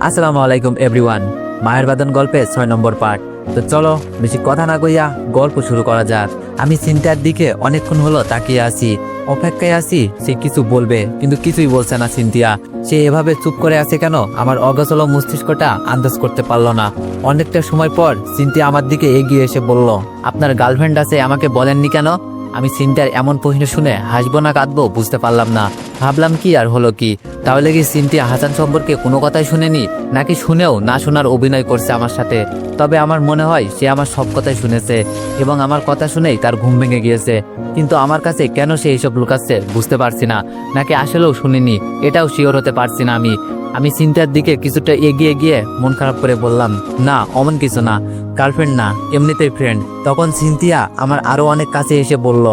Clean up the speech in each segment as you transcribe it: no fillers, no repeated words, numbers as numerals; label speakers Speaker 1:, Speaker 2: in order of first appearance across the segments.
Speaker 1: আসসালামু আলাইকুম এভরিওয়ান। মায়ের বাদন গল্পে 6 নম্বর পার্ট। তো চলো বেশি কথা না কইয়া গল্প শুরু করা যাক। আমি চিন্তার দিকে অনেকক্ষণ হলো তাকিয়ে আছি, অপেক্ষায় আছি সে কিছু বলবে, কিন্তু কিছুই বলছে না সিনথিয়া। সে এভাবে চুপ করে আছে কেন? আমার অগোছালো মস্তিষ্কটা আন্দাজ করতে পারলো না। অনেকটা সময় পর সিনথিয়া আমার দিকে এগিয়ে এসে বলল, আপনার গার্লফ্রেন্ড আছে, আমাকে বলেননি কেন? আমি সিনথিয়ার এমন প্রশ্ন শুনে হাসবো না কাঁদবো বুঝতে পারলাম না। ভাবলাম কি আর হলো কি, তাহলে কি সিনথিয়া হাসান সম্পর্কে কোনো কথাই শুনেনি, নাকি শুনেও না শোনার অভিনয় করছে আমার সাথে? তবে আমার মনে হয় সে আমার সব কথাই শুনেছে এবং আমার কথা শুনেই তার ঘুম ভেঙে গিয়েছে। কিন্তু আমার কাছে কেন সে এইসব লুকাচ্ছে বুঝতে পারছি না, নাকি আসলেও শুনিনি এটাও শিওর হতে পারছি না। আমি সিনথিয়ার দিকে কিছুটা এগিয়ে গিয়ে মন খারাপ করে বললাম, না অমন কিছু না, গার্লফ্রেন্ড না, এমনিতেই ফ্রেন্ড। তখন সিনথিয়া আমার আরো অনেক কাছে এসে বলল,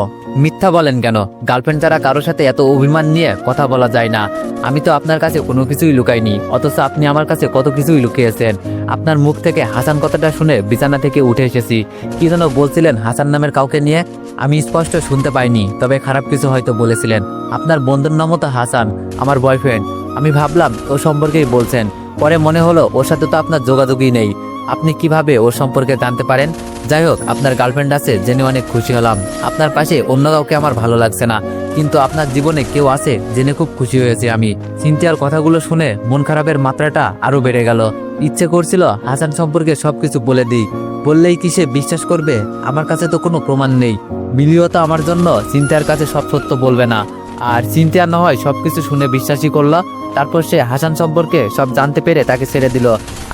Speaker 1: মিথ্যা বলেন কেন? গার্লফ্রেন্ড ছাড়া কারোর সাথে এত অভিমান নিয়ে কথা বলা যায় না। আমি তো আপনার কাছে কোনো কিছুই লুকাইনি, অথচ আপনি আমার কাছে কত কিছুই লুকিয়েছেন। আপনার মুখ থেকে হাসান কথাটা শুনে বিছানা থেকে উঠে এসেছি। কি যেন বলছিলেন হাসান নামের কাউকে নিয়ে? আমি স্পষ্ট শুনতে পাইনি, তবে খারাপ কিছু হয়তো বলেছিলেন। আপনার বন্ধুর নামও তো হাসান, আমার বয়ফ্রেন্ড। আমি ভাবলাম ও সম্পর্কেই বলছেন, পরে মনে হলো ওর সাথে তো আপনার যোগাযোগই নেই। আপনি কিভাবে ওর সম্পর্কে জানতে পারেন? যাই হোক, আপনার গার্লফ্রেন্ড আছে জেনে অনেক খুশি হলাম। আপনার পাশে অন্য কাউকে আমার ভালো লাগছে না, কিন্তু আপনার জীবনে কেউ আছে জেনে খুব খুশি হয়েছি আমি। সিনথিয়ার কথাগুলো শুনে মন খারাপের মাত্রাটা আরো বেড়ে গেল। ইচ্ছে করছিল হাসান সম্পর্কে সবকিছু বলে দিই, বললেই কি সে বিশ্বাস করবে? আমার কাছে তো কোনো প্রমাণ নেই। মিলিও তো আমার জন্য সিনথিয়ার কাছে সব সত্য বলবে না, আর সিনথিয়া না হয় সবকিছু শুনে বিশ্বাসই করলো। তারপর সে হাসান সম্পর্কে সব জানতে পেরে তাকে ছেড়ে দিল,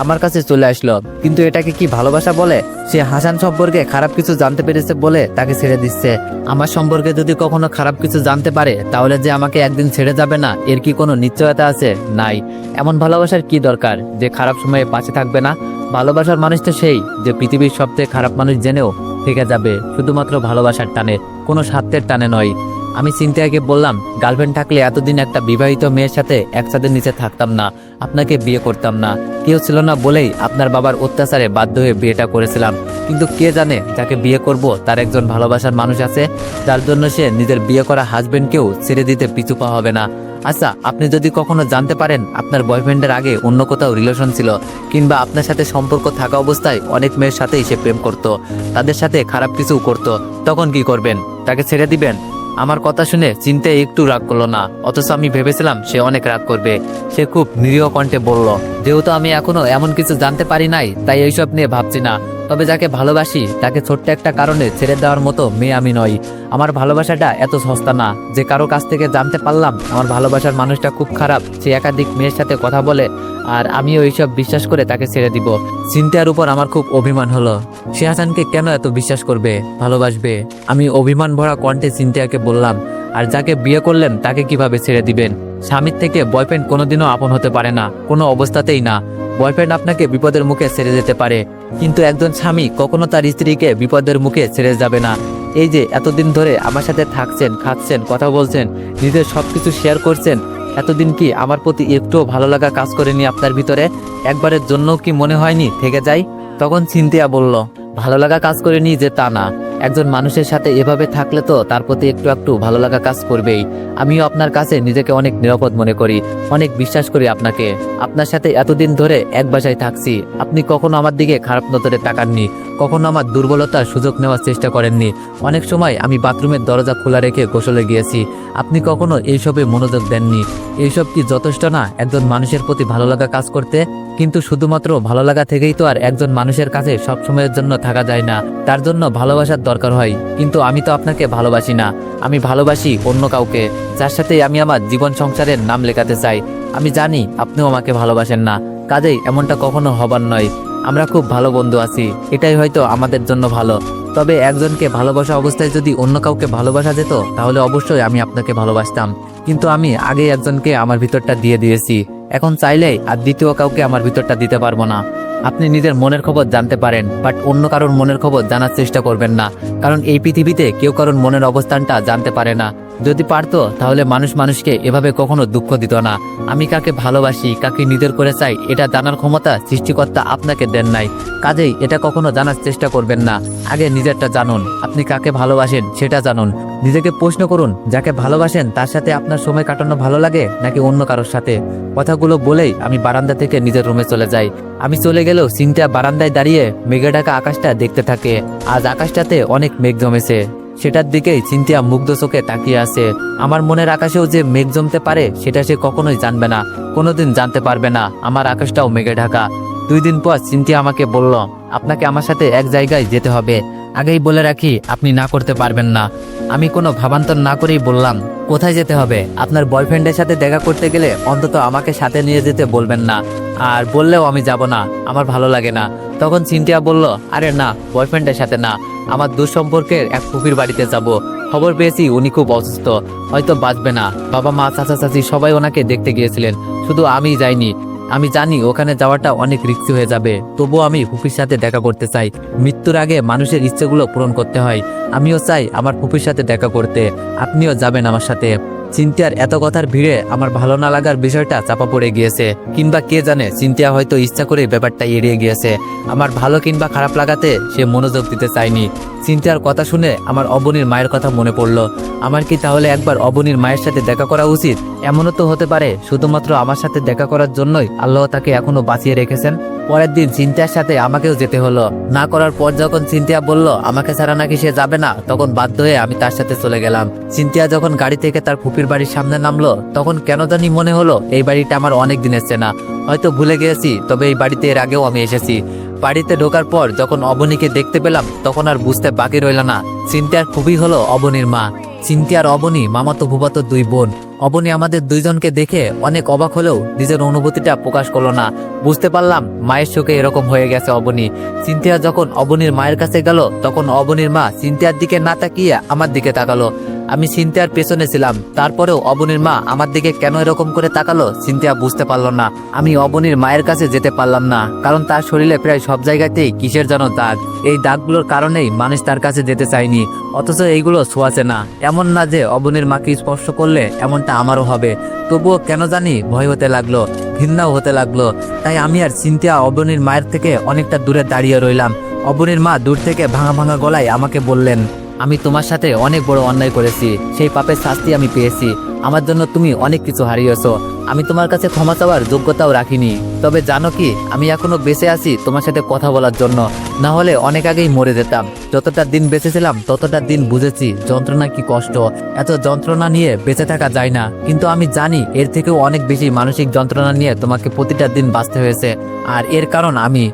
Speaker 1: আমার কাছে চলে আসলো। কিন্তু এটাকে কি ভালোবাসা বলে? সে হাসান সম্পর্কে খারাপ কিছু জানতে পেরেছে বলে তাকে ছেড়ে দিচ্ছে। আমার সম্পর্কে যদি কখনো খারাপ কিছু জানতে পারে, তাহলে যে আমাকে একদিন ছেড়ে যাবে না, এর কি কোনো নিশ্চয়তা আছে? নাই। এমন ভালোবাসার কি দরকার যে খারাপ সময়ে পাশে থাকবে না? ভালোবাসার মানুষ তো সেই যে পৃথিবীর সবচেয়ে খারাপ মানুষ জেনেও থেকে যাবে, শুধুমাত্র ভালোবাসার টানে, কোনো স্বার্থের টানে নয়। আমি সিনথিয়াকে বললাম, গার্লফ্রেন্ড থাকলে এতদিন একটা বিবাহিত মেয়ের সাথে একসাথে নিচে থাকতাম না, আপনাকে বিয়ে করতাম না। কেউ ছিল না বলেই আপনার বাবার অত্যাচারে বাধ্য হয়ে বিয়েটা করেছিলাম। কিন্তু কে জানে যাকে বিয়ে করব তার একজন ভালোবাসার মানুষ আছে, যার জন্য সে নিজের বিয়ে করা হাজবেন্ডকেও ছেড়ে দিতে পিছু পা হবে না। আচ্ছা, আপনি যদি কখনো জানতে পারেন আপনার বয়ফ্রেন্ডের আগে অন্য কোথাও রিলেশন ছিল, কিংবা আপনার সাথে সম্পর্ক থাকা অবস্থায় অনেক মেয়ের সাথেই সে প্রেম করত, তাদের সাথে খারাপ কিছু করত, তখন কি করবেন? তাকে ছেড়ে দিবেন? আমার কথা শুনে চিন্তায় একটু রাগ করলো না, অথচ আমি ভেবেছিলাম সে অনেক রাগ করবে। সে খুব নিরীহ কণ্ঠে বলল, যেহেতু আমি এখনো এমন কিছু জানতে পারি নাই, তাই এইসব নিয়ে ভাবছি না। তবে যাকে ভালোবাসি তাকে ছোট্ট একটা কারণে ছেড়ে দেওয়ার মতো মেয়ে আমি নই। আমার ভালোবাসাটা এত সস্তা না যে কারো কাছ থেকে জানতে পারলাম আমার ভালোবাসার মানুষটা খুব খারাপ, সে একাধিক মেয়ের সাথে কথা বলে, আর আমিও এইসব বিশ্বাস করে তাকে ছেড়ে দিব। চিন্তার উপর আমার খুব অভিমান হলো। সে হাসানকে কেন এত বিশ্বাস করবে, ভালোবাসবে? আমি অভিমান ভরা কণ্ঠে সিনথিয়াকে বললাম, আর যাকে বিয়ে করলেন তাকে কিভাবে ছেড়ে দিবেন? স্বামীর থেকে বয়ফ্রেন্ড কোনোদিনও আপন হতে পারে না, কোনো অবস্থাতেই না। বয়ফ্রেন্ড আপনাকে বিপদের মুখে ছেড়ে যেতে পারে, কিন্তু একজন স্বামী কখনো তার স্ত্রীকে বিপদের মুখে ছেড়ে যাবে না। এই যে এতদিন ধরে আমার সাথে থাকছেন, খাচ্ছেন, কথা বলছেন, নিজের সবকিছু শেয়ার করছেন, এতদিন কি আমার প্রতি একটুও ভালো লাগা কাজ করেনি আপনার ভিতরে? একবারের জন্য কি মনে হয়নি থেকে যাই? তখন সিনথিয়া বলল, ভালো লাগা কাজ করেনি যে তা না, একজন মানুষের সাথে এভাবে থাকলে তো তার প্রতি একটু একটু ভালো লাগা কাজ করবেই। আমিও আপনার কাছে নিজেকে অনেক নিরাপদ মনে করি, অনেক বিশ্বাস করি আপনাকে। আপনার সাথে এতদিন ধরে এক বাসায় থাকছি, আপনি কখনো আমার দিকে খারাপ নজরে তাকাননি, কখনো আমার দুর্বলতার সুযোগ নেওয়ার চেষ্টা করেননি। অনেক সময় আমি বাথরুমের দরজা খোলা রেখে গোসলে গিয়েছি, আপনি কখনো এইসবে মনোযোগ দেননি। এইসব কি যথেষ্ট না একজন মানুষের প্রতি ভালো লাগা কাজ করতে? কিন্তু শুধুমাত্র ভালো লাগা থেকেই তো আর একজন মানুষের কাছে সব সময়ের জন্য থাকা যায় না, তার জন্য ভালোবাসার দরকার হয়। কিন্তু আমি তো আপনাকে ভালোবাসি না, আমি ভালোবাসি অন্য কাউকে, যার সাথে আমি আমার জীবন সংসারের নাম লেখাতে চাই। আমি জানি আপনিও আমাকে ভালোবাসেন না, কাজেই এমনটা কখনো হবার নয়। আমরা খুব ভালো বন্ধু আছি, এটাই হয়তো আমাদের জন্য ভালো। তবে একজনকে ভালোবাসা অবস্থায় যদি অন্য কাউকে ভালোবাসা যেত, তাহলে অবশ্যই আমি আপনাকে ভালোবাসতাম। কিন্তু আমি আগে একজনকে আমার ভিতরটা দিয়ে দিয়েছি, এখন চাইলেই আর দ্বিতীয় কাউকে আমার ভিতরটা দিতে পারবো না। আপনি নিজের মনের খবর জানতে পারেন, বাট অন্য কারোর মনের খবর জানার চেষ্টা করবেন না, কারণ এই পৃথিবীতে কেউ কারোর মনের অবস্থানটা জানতে পারে না। যদি পারতো তাহলে মানুষ মানুষকে এভাবে কখনো দুঃখ দিত না। আমি কাকে ভালোবাসি, কাকে নিজের করে চাই, এটা জানার ক্ষমতা সৃষ্টিকর্তা আপনাকে দেন নাই। কাজেই এটা কখনো জানার চেষ্টা করবেন না। আগে নিজেরটা জানুন, আপনি কাকে ভালোবাসেন সেটা জানুন। নিজেকে প্রশ্ন করুন, যাকে ভালোবাসেন তার সাথে আপনার সময় কাটানো ভালো লাগে নাকি অন্য কারোর সাথে। কথাগুলো বলেই আমি বারান্দা থেকে নিজের রুমে চলে যাই। আমি চলে গেলেও সিনথিয়া বারান্দায় দাঁড়িয়ে মেঘে ঢাকা আকাশটা দেখতে থাকে। আজ আকাশটাতে অনেক মেঘ জমেছে, সেটার দিকেই সিনথিয়া মুগ্ধ চোখে তাকিয়ে আছে। আমার মনের আকাশেও যে মেঘ জমতে পারে সেটা সে কখনোই জানবে না, কোনোদিন জানতে পারবে না। আমার আকাশটাও মেঘে ঢাকা। 2 দিন পর সিনথিয়া আমাকে বলল, আপনাকে আমার সাথে এক জায়গায় যেতে হবে। আগেই বলে রাখি, আপনি না করতে পারবেন না। আমি কোনো ভাবান্তর না করেই বললাম, কোথায় যেতে হবে? আপনার বয়ফ্রেন্ডের সাথে দেখা করতে গেলে অন্তত আমাকে সাথে নিয়ে যেতে বলবেন না, আর বললেও আমি যাব না, আমার ভালো লাগে না। তখন সিনথিয়া বলল, আরে না, বয়ফ্রেন্ডের সাথে না, আমার দুঃসম্পর্কের এক ফুপির বাড়িতে যাব। খবর পেয়েছি উনি খুব অসুস্থ, হয়তো বাঁচবে না। বাবা মা চাচা চাচি সবাই ওনাকে দেখতে গিয়েছিলেন, শুধু আমি যাইনি। আমি জানি ওখানে যাওয়াটা অনেক রিস্কি হয়ে যাবে, তবুও আমি ফুপির সাথে দেখা করতে চাই। মৃত্যুর আগে মানুষের ইচ্ছেগুলো পূরণ করতে হয়। আমিও চাই আমার ফুপির সাথে দেখা করতে, আপনিও যাবেন আমার সাথে। সিনথিয়ার এত কথার ভিড়ে আমার ভালো না লাগার বিষয়টা চাপা পড়ে গিয়েছে, কিংবা কে জানে সিনথিয়া হয়তো ইচ্ছা করে ব্যাপারটা এড়িয়ে গিয়েছে। আমার ভালো কিংবা খারাপ লাগাতে সে মনোযোগ দিতে চায়নি। সিনথিয়ার কথা শুনে আমার অবনীর মায়ের কথা মনে পড়লো। আমার কি তাহলে একবার অবনীর মায়ের সাথে দেখা করা উচিত? এমনও তো হতে পারে শুধুমাত্র আমার সাথে দেখা করার জন্যই আল্লাহ তাকে এখনো বাঁচিয়ে রেখেছেন। পরের দিন সিনথিয়ার সাথে আমাকেও যেতে হলো। না করার পর যখন সিনথিয়া বলল আমাকে ছাড়া নাকি সে যাবে না, তখন বাধ্য হয়ে আমি তার সাথে চলে গেলাম। সিনথিয়া যখন গাড়ি থেকে তার ফুপির বাড়ির সামনে নামলো, তখন কেন জানি মনে হলো এই বাড়িটা আমার অনেক দিনের চেনা। হয়তো ভুলে গিয়েছি, তবে এই বাড়িতে এর আগেও আমি এসেছি। বাড়িতে ঢোকার পর যখন অবনীকে দেখতে পেলাম, তখন আর বুঝতে বাকি রইল না, সিনথিয়ার ফুপি হলো অবনীর মা। সিনথিয়ার অবনী মামাতো ফুফাতো 2 বোন। অবনী আমাদের 2 জনকে দেখে অনেক অবাক হলেও নিজের অনুভূতিটা প্রকাশ করলো না। বুঝতে পারলাম মায়ের চোখে এরকম হয়ে গেছে অবনী। সিনথিয়া যখন অবনীর মায়ের কাছে গেল, তখন অবনীর মা সিনথিয়ার দিকে না তাকিয়ে আমার দিকে তাকালো। আমি সিনথিয়ার পেছনে ছিলাম, তারপরেও অবনীর মা আমার দিকে কেন এরকম করে তাকালো সিনথিয়া বুঝতে পারলো না। আমি অবনীর মায়ের কাছে যেতে পারলাম না, কারণ তার শরীরে প্রায় সব জায়গাতেই কিসের যেন দাগ। এই দাগগুলোর কারণেই মানুষ তার কাছে যেতে চায়নি, অথচ এইগুলো ছোঁয়াছে না। এমন না যে অবনীর মাকে স্পর্শ করলে এমনটা আমারও হবে, তবুও কেন জানি ভয় হতে লাগলো, ঘৃণাও হতে লাগলো। তাই আমি আর সিনথিয়া অবনীর মায়ের থেকে অনেকটা দূরে দাঁড়িয়ে রইলাম। অবনীর মা দূর থেকে ভাঙা ভাঙা গলায় আমাকে বললেন, আমি তোমার সাথে অনেক বড় অন্যায় করেছি, সেই পাপের শাস্তি আমি পেয়েছি। আমার জন্য তুমি অনেক কিছু হারিয়েছো, আমি তোমার কাছে ক্ষমা চাওয়ার যোগ্যতাও রাখিনি। তবে জানো কি, আমি এখনো বেঁচে আছি তোমার সাথে কথা বলার জন্য, না হলে অনেক আগেই মরে যেতাম। যতটা দিন বেঁচে ছিলাম ততটা দিন বুঝেছি যন্ত্রণা কি কষ্ট। এত যন্ত্রণা নিয়ে বেঁচে থাকা যায় না, কিন্তু আমি জানি এর থেকেও অনেক বেশি মানসিক যন্ত্রণা নিয়ে তোমাকে প্রতিটা দিন বাঁচতে হয়েছে। আর এর কারণ আমি।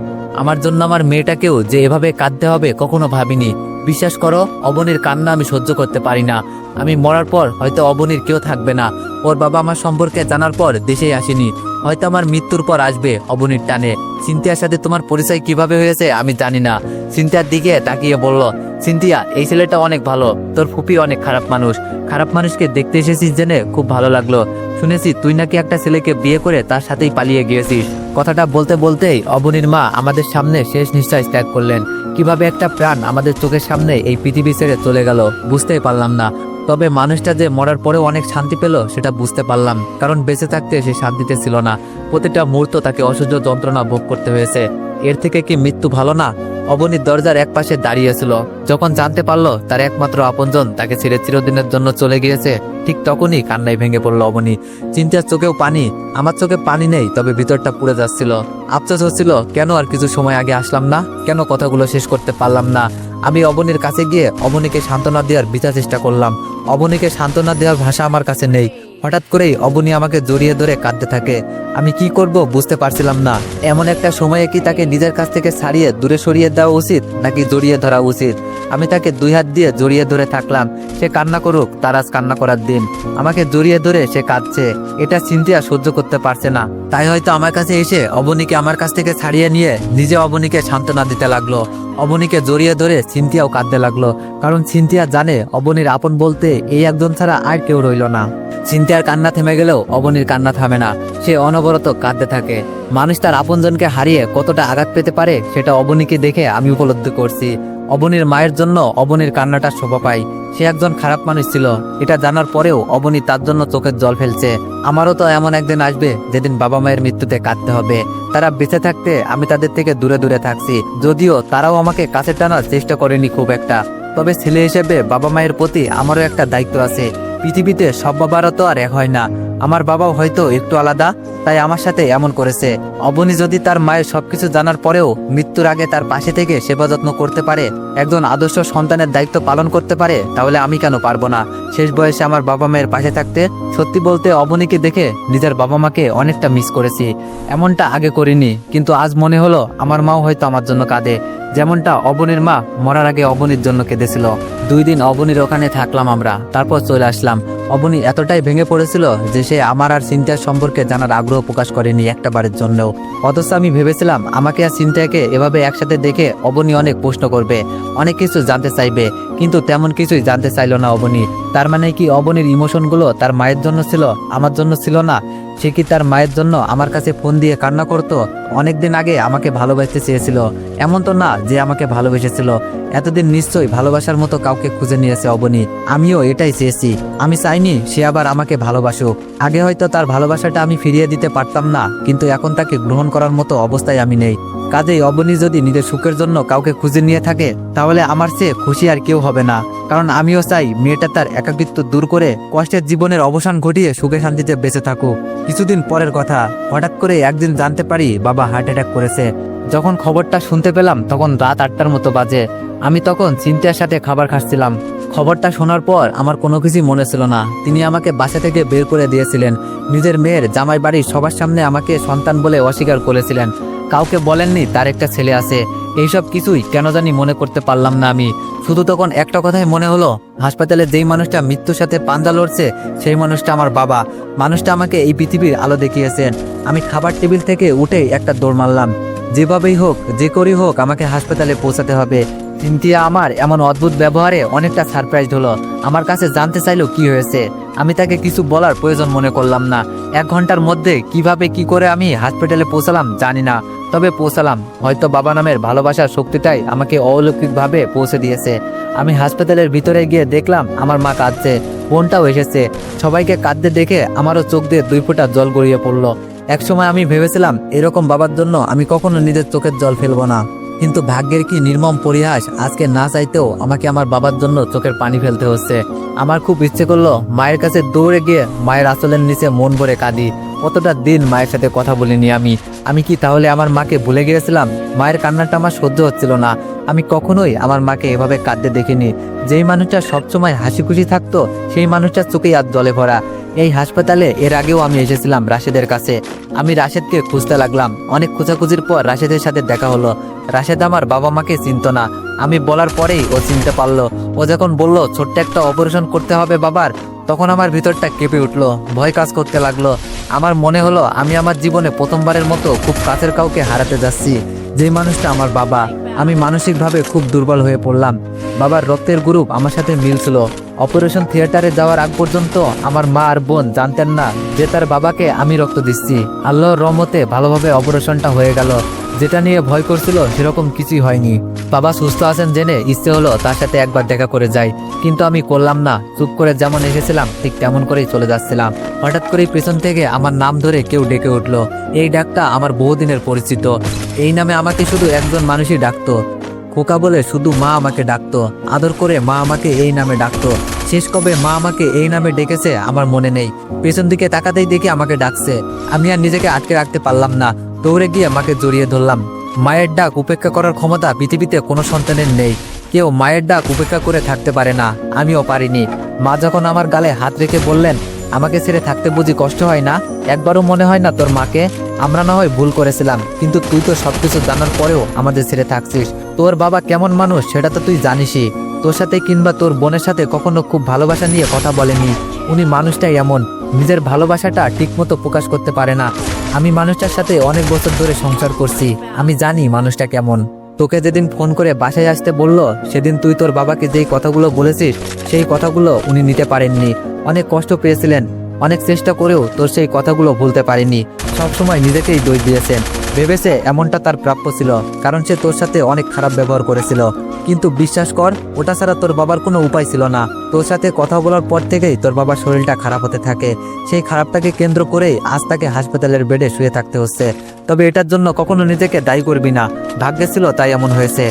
Speaker 1: আমার জন্য আমার মেয়েটাকেও যে এভাবে কাঁদতে হবে কখনো ভাবিনি। বিশ্বাস করো, অবনীর কান্না আমি সহ্য করতে পারি না। আমি মরার পর হয়তো অবনীর কেউ থাকবে না। ওর বাবা আমার সম্পর্কে জানার পর দেশেই আসেনি, হয়তো আমার মৃত্যুর পর আসবে অবনীর টানে। সিনথিয়ার সাথে তোমার পরিচয় কিভাবে হয়েছে আমি জানি না। সিনথিয়ার দিকে তাকিয়ে বলল, সিনথিয়া, এই ছেলেটা অনেক ভালো, তোর ফুপি অনেক খারাপ মানুষ। খারাপ মানুষকে দেখতে এসেছিস জেনে খুব ভালো লাগলো। শুনেছি তুই নাকি একটা ছেলেকে বিয়ে করে তার সাথেই পালিয়ে গিয়েছিস। কথাটা বলতে বলতেই অবনীর মা আমাদের সামনে শেষ নিঃশ্বাস ত্যাগ করলেন। কিভাবে একটা প্রাণ আমাদের চোখের সামনে এই পৃথিবী ছেড়ে চলে গেল বুঝতেই পারলাম না। তবে মানুষটা যে মরার পরেও অনেক শান্তি পেল সেটা বুঝতে পারলাম, কারণ বেঁচে থাকতে সে শান্তিতে ছিল না। প্রতিটা মুহূর্ত তাকে অসহ্য যন্ত্রণা ভোগ করতে হয়েছে। এর থেকে কি মৃত্যু ভালো না? অবনীর দরজার এক পাশে দাঁড়িয়েছিল। যখন জানতে পারলো তার একমাত্র আপনজন তাকে ছেড়ে চিরদিনের জন্য চলে গিয়েছে, ঠিক তখনই কান্নায় ভেঙে পড়লো অবনী। চিন্তার চোখেও পানি। আমার চোখে পানি নেই, তবে ভিতরটা পুড়ে যাচ্ছিল। আফসোস হচ্ছিল, কেন আর কিছু সময় আগে আসলাম না, কেন কথাগুলো শেষ করতে পারলাম না। আমি অবনীর কাছে গিয়ে অবনীকে সান্ত্বনা দেওয়ার বিচার চেষ্টা করলাম। অবনীকে সান্ত্বনা দেওয়ার ভাষা আমার কাছে নেই। হঠাৎ করেই অবনী আমাকে জড়িয়ে ধরে কাঁদতে থাকে। আমি কি করব বুঝতে পারছিলাম না। এমন একটা সময়ে কি তাকে নিজের কাছ থেকে ছাড়িয়ে দূরে সরিয়ে দেওয়া উচিত নাকি জড়িয়ে ধরা উচিত? আমি তাকে 2 হাত দিয়ে জড়িয়ে ধরে থাকলাম। সে কান্না করুক, তার আজ কান্না করার দিন। আমাকে জড়িয়ে ধরে সে কাঁদছে, এটা সিনথিয়া সহ্য করতে পারছে না। তাই হয়তো আমার কাছে এসে অবনীকে আমার কাছ থেকে ছাড়িয়ে নিয়ে নিজে অবনীকে সান্ত্বনা দিতে লাগলো। অবনীকে জড়িয়ে ধরে সিনথিয়াও কাঁদতে লাগলো, কারণ সিনথিয়া জানে অবনীর আপন বলতে এই একজন ছাড়া আর কেউ রইল না। সিনথিয়ার কান্না থেমে গেলেও অবনীর কান্না থামে না, সে অনবরত কাঁদতে থাকে। মানুষ তার আপনজনকে হারিয়ে কতটা আঘাত পেতে পারে সেটা অবনীকে দেখে আমি উপলব্ধি করছি। অবনীর মায়ের জন্য অবনীর কান্নাটা শোভা পায়। সে একজন খারাপ মানুষ ছিল, এটা জানার পরেও অবনী তার জন্য চোখের জল ফেলছে। আমারও তো এমন একদিন আসবে যেদিন বাবা মায়ের মৃত্যুতে কাঁদতে হবে। তারা বেঁচে থাকতে আমি তাদের থেকে দূরে দূরে থাকছি, যদিও তারাও আমাকে কাছে টানার চেষ্টা করেনি খুব একটা। তবে ছেলে হিসেবে বাবা মায়ের প্রতি আমারও একটা দায়িত্ব আছে। পৃথিবীতে সব বাবারও তো আর এক হয় না। আমার বাবাও হয়তো একটু আলাদা, তাই আমার সাথে এমন করেছে। অবনী যদি তার মায়ের সবকিছু জানার পরেও মৃত্যুর আগে তার পাশে থেকে সেবা যত্ন করতে পারে, একজন আদর্শ সন্তানের দায়িত্ব পালন করতে পারে, তাহলে আমি কেন পারবো না শেষ বয়সে আমার বাবা মায়ের পাশে থাকতে। সত্যি বলতে অবনীকে দেখে নিজের বাবা মাকে অনেকটা মিস করেছি। এমনটা আগে করিনি, কিন্তু আজ মনে হলো আমার মাও হয়তো আমার জন্য কাঁদে, যেমনটা অবনীর মা মরার আগে অবনীর জন্য কেঁদেছিল। 2 দিন অবনীর ওখানে থাকলাম আমরা, তারপর চলে আসলাম। অবনী এতটাই ভেঙে পড়েছিল যে সে আমার আর চিন্তার সম্পর্কে জানার আগ্রহ প্রকাশ করেনি একটা বারের জন্যও। অথচ আমি ভেবেছিলাম আমাকে আর চিন্তাকে এভাবে একসাথে দেখে অবনী অনেক প্রশ্ন করবে, অনেক কিছু জানতে চাইবে, কিন্তু তেমন কিছুই জানতে চাইলো না অবনী। তার মানে কি অবনীর ইমোশনগুলো তার মায়ের জন্য ছিল, আমার জন্য ছিল না? সে কি তার মায়ের জন্য আমার কাছে ফোন দিয়ে কান্না করতো? অনেকদিন আগে আমাকে ভালোবাসতে চেয়েছিল, এমন তো না যে আমাকে ভালোবেসেছিল। এতদিন নিশ্চয়ই ভালোবাসার মতো কাউকে খুঁজে নিয়েছে অবনী। আমিও এটাই চেয়েছি। আমি চাইনি সে আবার আমাকে ভালোবাসুক। আগে হয়তো তার ভালোবাসাটা আমি ফিরিয়ে দিতে পারতাম না, কিন্তু এখন তাকে গ্রহণ করার মতো অবস্থায় আমি নেই। কাজেই অবনী যদি নিজের সুখের জন্য কাউকে খুঁজে নিয়ে থাকে, তাহলে আমার চেয়ে খুশি আর কেউ হবে না। কারণ আমিও চাই মেয়েটা তার একাকিত্ব দূর করে কষ্টের জীবনের অবসান ঘটিয়ে সুখে শান্তিতে বেঁচে থাকুক। কিছুদিন পরের কথা, হঠাৎ করে একদিন জানতে পারি বাবা হার্ট অ্যাটাক করেছে। যখন খবরটা শুনতে পেলাম তখন রাত 8টার মতো বাজে। আমি তখন চিন্তার সাথে খাবার খাচ্ছিলাম। খবরটা শোনার পর আমার কোনো কিছুই মনে ছিল না। তিনি আমাকে বাসা থেকে বের করে দিয়েছিলেন। নিজের মেয়ের জামাই বাড়ির সবার সামনে আমাকে সন্তান বলে অস্বীকার করেছিলেন। কাউকে বলেননি তার একটা ছেলে আছে। এইসব কিছুই কেন জানি মনে করতে পারলাম না আমি। শুধু তখন একটা কথাই মনে হলো, হাসপাতালে যেই মানুষটা মৃত্যুর সাথে পাঞ্জা লড়ছে সেই মানুষটা আমার বাবা। মানুষটা আমাকে এই পৃথিবীর আলো দেখিয়েছেন। আমি খাবার টেবিল থেকে উঠেই একটা দৌড় মারলাম। যেভাবেই হোক, যে করেই হোক আমাকে হাসপাতালে পৌঁছাতে হবে। সিনথিয়া আমার এমন অদ্ভুত ব্যবহারে অনেকটা সারপ্রাইজ হলো। আমার কাছে জানতে চাইলো কি হয়েছে। আমি তাকে কিছু বলার প্রয়োজন মনে করলাম না। 1 ঘন্টার মধ্যে কিভাবে কি করে আমি হাসপাতালে পৌঁছালাম জানি না, তবে পৌঁছালাম। হয়তো বাবা নামের ভালোবাসার শক্তিটাই আমাকে অলৌকিকভাবে পৌঁছে দিয়েছে। আমি হাসপাতালের ভিতরে গিয়ে দেখলাম আমার মা কাঁদছে, বোনটাও এসেছে। সবাইকে কাঁদতে দেখে আমারও চোখ দিয়ে 2 ফোঁটা জল গড়িয়ে পড়লো। একসময় আমি ভেবেছিলাম এরকম বাবার জন্য আমি কখনো নিজের চোখের জল ফেলবো না, কিন্তু ভাগ্যের কি নির্মম পরিহাস, আজকে না চাইতেও আমাকে আমার বাবার জন্য চোখের পানি ফেলতে হচ্ছে। আমার খুব ইচ্ছে করলো মায়ের কাছে দৌড়ে গিয়ে মায়ের আঁচলের নিচে মন ভরে কাঁদি। কতটা দিন মায়ের সাথে কথা বলিনি আমি কি তাহলে আমার মাকে ভুলে গিয়েছিলাম? মায়ের কান্নাটা আমার সহ্য হচ্ছিল না। আমি কখনোই আমার মাকে এভাবে কাঁদতে দেখিনি। যেই মানুষটা সবসময় হাসি খুশি থাকতো সেই মানুষটার চোখেই আজ জলে ভরা। এই হাসপাতালে এর আগেও আমি এসেছিলাম রাশেদের কাছে। আমি রাশেদকে খুঁজতে লাগলাম। অনেক খোঁজাখুঁজির পর রাশেদের সাথে দেখা হলো। রাশেদ আমার বাবা মাকে চিনত না। আমি বলার পরেই ও চিনতে পারলো। ও যখন বলল ছোট্ট একটা অপারেশন করতে হবে বাবার, তখন আমার ভিতরটা কেঁপে উঠলো, ভয় কাজ করতে লাগলো। আমার মনে হলো আমি আমার জীবনে প্রথমবারের মতো খুব কাছের কাউকে হারাতে যাচ্ছি, যেই মানুষটা আমার বাবা। আমি মানসিকভাবে খুব দুর্বল হয়ে পড়লাম। বাবার রক্তের গ্রুপ আমার সাথে মিলছিল। অপারেশন থিয়েটারে যাওয়ার আগ পর্যন্ত আমার মা আর বোন জানতেন না যে তার বাবাকে আমি রক্ত দিচ্ছি। আল্লাহর রহমতে ভালোভাবে অপারেশনটা হয়ে গেল। যেটা নিয়ে ভয় করছিল সেরকম কিছুই হয়নি। বাবা সুস্থ আছেন জেনে ইচ্ছে হলো তার সাথে একবার দেখা করে যাই, কিন্তু আমি করলাম না। চুপ করে যেমন এসেছিলাম ঠিক তেমন করেই চলে যাচ্ছিলাম। হঠাৎ করেই পেছন থেকে আমার নাম ধরে কেউ ডেকে উঠলো। এই ডাকটা আমার বহুদিনের পরিচিত। এই নামে আমাকে শুধু একজন মানুষই ডাকতো, খোকা বলে শুধু মা আমাকে ডাকতো। আদর করে মা আমাকে এই নামে ডাকতো। শেষ কবে মা আমাকে এই নামে ডেকেছে আমার মনে নেই। পেছন দিকে তাকাতেই দেখি আমাকে ডাকছে। আমি আর নিজেকে আটকে রাখতে পারলাম না, দৌড়ে গিয়ে মাকে জড়িয়ে ধরলাম। মায়ের ডাক উপেক্ষা করার ক্ষমতা পৃথিবীতে কোনো সন্তানের নেই। কেউ মায়ের ডাক উপেক্ষা করে থাকতে পারে না, আমিও পারিনি। মা যখন আমার গালে হাত রেখে বললেন, আমাকে ছেড়ে থাকতে বুঝি কষ্ট হয় না? একবারও মনে হয় না তোর মাকে? আমরা না হয় ভুল করেছিলাম, কিন্তু তুই তো সবকিছু জানার পরেও আমাদের ছেড়ে থাকছিস। তোর বাবা কেমন মানুষ সেটা তো তুই জানিসই। তোর সাথে কিংবা তোর বোনের সাথে কখনো খুব ভালোবাসা নিয়ে কথা বলেনি। উনি মানুষটাই এমন, নিজের ভালোবাসাটা ঠিকমতো প্রকাশ করতে পারে না। আমি মানুষটার সাথে অনেক বছর ধরে সংসার করছি, আমি জানি মানুষটা কেমন। তোকে যেদিন ফোন করে বাসায় আসতে বলল, সেদিন তুই তোর বাবাকে যেই কথাগুলো বলেছিস সেই কথাগুলো উনি নিতে পারেননি। অনেক কষ্ট পেয়েছিলেন, অনেক চেষ্টা করেও তোর সেই কথাগুলো ভুলতে পারেনি। সবসময় নিজেকেই দোষ দিয়েছেন, ভেবেছে এমনটা তার প্রাপ্য ছিল, কারণ সে তোর সাথে অনেক খারাপ ব্যবহার করেছিল। কিন্তু বিশ্বাস কর, ওটা ছাড়া তোর বাবার কোনো উপায় ছিল না। তোর সাথে কথা বলার পর থেকেই তোর বাবার শরীরটা খারাপ হতে থাকে। সেই খারাপটাকে কেন্দ্র করেই আজ তাকে হাসপাতালের বেডে শুয়ে থাকতে হচ্ছে। তবে এটার জন্য কখনো নিজেকে দায়ী করবি না, ভাগ্যে ছিল তাই এমন হয়েছে।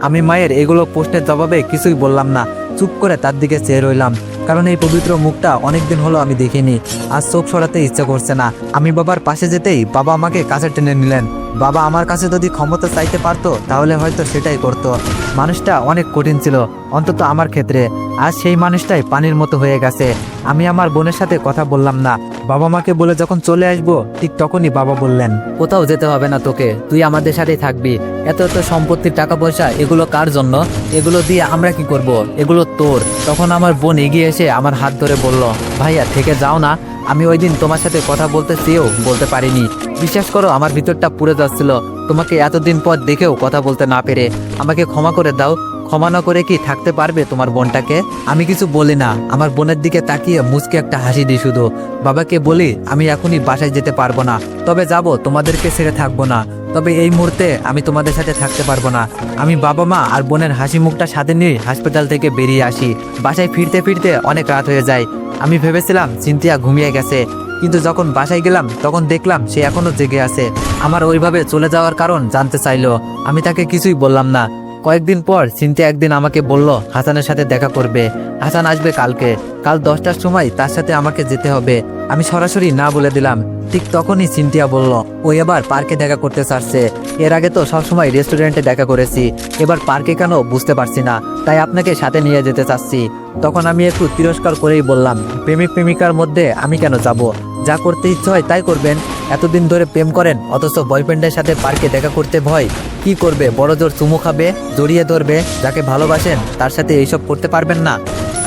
Speaker 1: আমি মায়ের এগুলো প্রশ্নের জবাবে কিছুই বললাম না, চুপ করে তার দিকে চেয়ে রইলাম। কারণ এই পবিত্র মুখটা অনেকদিন হলো আমি দেখিনি। আজ চোখ সরাতে ইচ্ছা করছে না। আমি বাবার পাশে যেতেই বাবা আমাকে কাছে টেনে নিলেন। বাবা আমার কাছে যদি ক্ষমতা চাইতে পারতো তাহলে হয়তো সেটাই করতো। মানুষটা অনেক কঠিন ছিল, অন্তত আমার ক্ষেত্রে। আজ সেই মানুষটাই পানির মতো হয়ে গেছে। আমি আমার বোনের সাথে কথা বললাম না। বাবা মাকে বলে যখন চলে আসবো ঠিক তখনই বাবা বললেন, কোথাও যেতে হবে না তোকে, তুই আমাদের সাথেই থাকবি। এত এত সম্পত্তির টাকা পয়সা এগুলো কার জন্য? এগুলো দিয়ে আমরা কি করব? এগুলো তোর। তখন আমার বোন এগিয়ে এসে আমার হাত ধরে বলল, ভাইয়া থেকে যাও না, আমি ওই দিন তোমার সাথে কথা বলতে চেয়েও বলতে পারিনি। বিশ্বাস করো, আমার ভিতরটা পুড়ে যাচ্ছিল তোমাকে এতদিন পর দেখেও কথা বলতে না পেরে। আমাকে ক্ষমা করে দাও। ক্ষমা না করে কি থাকতে পারবে তোমার বোনটাকে? আমি কিছু বলি না, আমার বোনের দিকে তাকিয়ে মুচকে একটা হাসি দিই শুধু। বাবাকে বলি আমি এখনই বাসায় যেতে পারবো না, তবে যাব, তোমাদেরকে ছেড়ে থাকবো না। তবে এই মুহূর্তে আমি তোমাদের সাথে থাকতে পারবো না। আমি বাবা মা আর বোনের হাসি মুখটা সাথে নিয়ে হাসপাতাল থেকে বেরিয়ে আসি। বাসায় ফিরতে ফিরতে অনেক রাত হয়ে যায়। আমি ভেবেছিলাম সিনথিয়া ঘুমিয়ে গেছে, কিন্তু যখন বাসায় গেলাম তখন দেখলাম সে এখনো জেগে আছে। আমার ওইভাবে চলে যাওয়ার কারণ জানতে চাইলো। আমি তাকে কিছুই বললাম না। কয়েকদিন পর সিনথিয়া একদিন আমাকে বলল হাসানের সাথে দেখা করবে। হাসান আসবে কালকে, কাল 10টার সময় তার সাথে আমাকে যেতে হবে। আমি সরাসরি না বলে দিলাম। ঠিক তখনই সিনথিয়া বলল ও এবার পার্কে দেখা করতে চাচ্ছে। এর আগে তো সবসময় রেস্টুরেন্টে দেখা করেছি, এবার পার্কে কেন বুঝতে পারছি না, তাই আপনাকে সাথে নিয়ে যেতে চাচ্ছি। তখন আমি একটু তিরস্কার করেই বললাম, প্রেমিক প্রেমিকার মধ্যে আমি কেন যাব? যা করতে ইচ্ছে হয় তাই করবেন। এতদিন ধরে প্রেম করেন অথচ বয়ফ্রেন্ডের সাথে পার্কে দেখা করতে ভয়। কি করবে? বড় জোর চুমু খাবে, জড়িয়ে ধরবে। যাকে ভালোবাসেন তার সাথে এইসব করতে পারবেন না?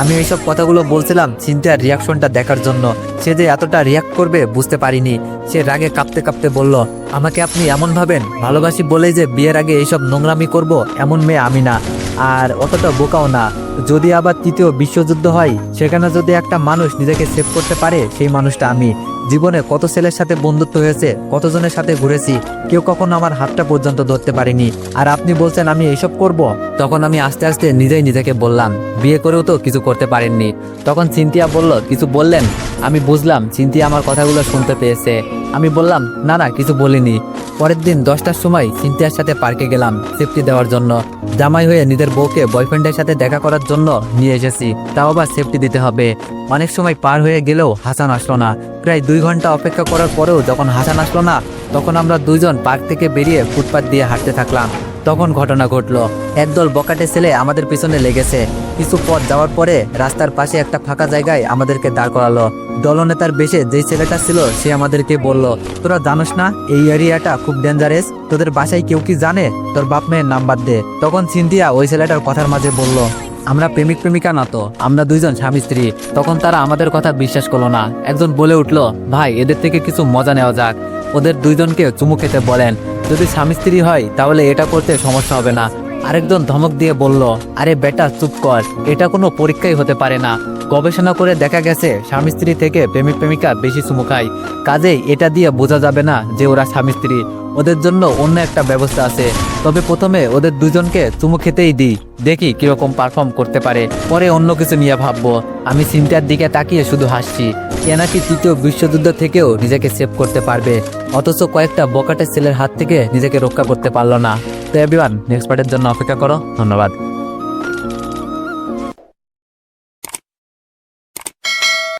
Speaker 1: আমি এইসব কথাগুলো বলছিলাম সিনথিয়ার রিয়াকশনটা দেখার জন্য। সে যে এতটা রিয়াক্ট করবে বুঝতে পারিনি। সে রাগে কাঁপতে কাঁপতে বলল, আমাকে আপনি এমন ভাবেন ভালোবাসি বলেই যে বিয়ের আগে এইসব নোংরামি করব এমন মেয়ে আমি না, আর অতটা বোকাও না। যদি আবার তৃতীয় বিশ্বযুদ্ধ হয়, সেখানে যদি একটা মানুষ নিজেকে সেভ করতে পারে সেই মানুষটা আমি। জীবনে কত ছেলের সাথে বন্ধুত্ব হয়েছে, কতজনের সাথে ঘুরেছি, কেউ কখনো আমার হাতটা পর্যন্ত ধরতে পারেনি। আর আপনি বলছেন আমি এইসব করব? তখন আমি আস্তে আস্তে নিজেই নিজেকে বললাম, বিয়ে করেও তো কিছু করতে পারেননি। তখন সিনথিয়া বলল, কিছু বললেন? আমি বুঝলাম সিনথিয়া আমার কথাগুলো শুনতে পেয়েছে। আমি বললাম, না না, কিছু বলিনি। পরের দিন 10টার সময় সিনথিয়ার সাথে পার্কে গেলাম সেফটি দেওয়ার জন্য। জামাই হয়ে নিজের বউকে বয়ফ্রেন্ডের সাথে দেখা করার জন্য নিয়ে এসেছি, তাও আবার সেফটি দিতে হবে। অনেক সময় পার হয়ে গেলেও হাসান আসলো না। প্রায় 2 ঘন্টা অপেক্ষা করার পরেও যখন হাসান আসলো না, তখন আমরা দুইজন পার্ক থেকে বেরিয়ে ফুটপাত দিয়ে হাঁটতে থাকলাম। তখন ঘটনা ঘটলো, একদল বকাটে ছেলে আমাদের পিছনে লেগেছে। কিছু পথ যাওয়ার পরে রাস্তার পাশে একটা ফাঁকা জায়গায় আমাদেরকে দাঁড় করালো। দলনেতার বেশে যেই ছেলেটা ছিল সে আমাদেরকে বলল, তোরা জানোস না এই এরিয়াটা খুব ডেঞ্জারাস? তোদের বাসায় কেউ কি জানে? তোর বাপ মেয়ের নাম্বার দে। তখন সিনথিয়া ওই ছেলেটার কথার মাঝে বলল, আমরা প্রেমিক প্রেমিকা না তো, আমরা দুইজন স্বামী স্ত্রী। তখন তারা আমাদের কথা বিশ্বাস করলো না। একজন বলে উঠলো, ভাই এদের থেকে কিছু মজা নেওয়া যাক, ওদের দুইজনকে চুমু খেতে বলেন। যদি স্বামী স্ত্রী হয় তাহলে এটা করতে সমস্যা হবে না। আরেকজন ধমক দিয়ে বলল, আরে বেটা চুপ কর, এটা কোনো পরীক্ষাই হতে পারে না। গবেষণা করে দেখা গেছে স্বামী স্ত্রী থেকে প্রেমিক প্রেমিকা বেশি চুমু খায়। কাজেই এটা দিয়ে বোঝা যাবে না যে ওরা স্বামী স্ত্রী। ওদের জন্য অন্য একটা ব্যবস্থা আছে। তবে প্রথমে ওদের দুজনকে চুমু খেতেই দিই, দেখি কিরকম পারফর্ম করতে পারে, পরে অন্য কিছু নিয়ে ভাববো। আমি সিনথিয়ার দিকে তাকিয়ে শুধু হাসছি। এ নাকি তৃতীয় বিশ্বযুদ্ধ থেকেও নিজেকে সেভ করতে পারবে, অথচ কয়েকটা বকাটে ছেলের হাত থেকে নিজেকে রক্ষা করতে পারলো না। তো এভরিওয়ান, নেক্সট পার্টের জন্য অপেক্ষা করো। ধন্যবাদ।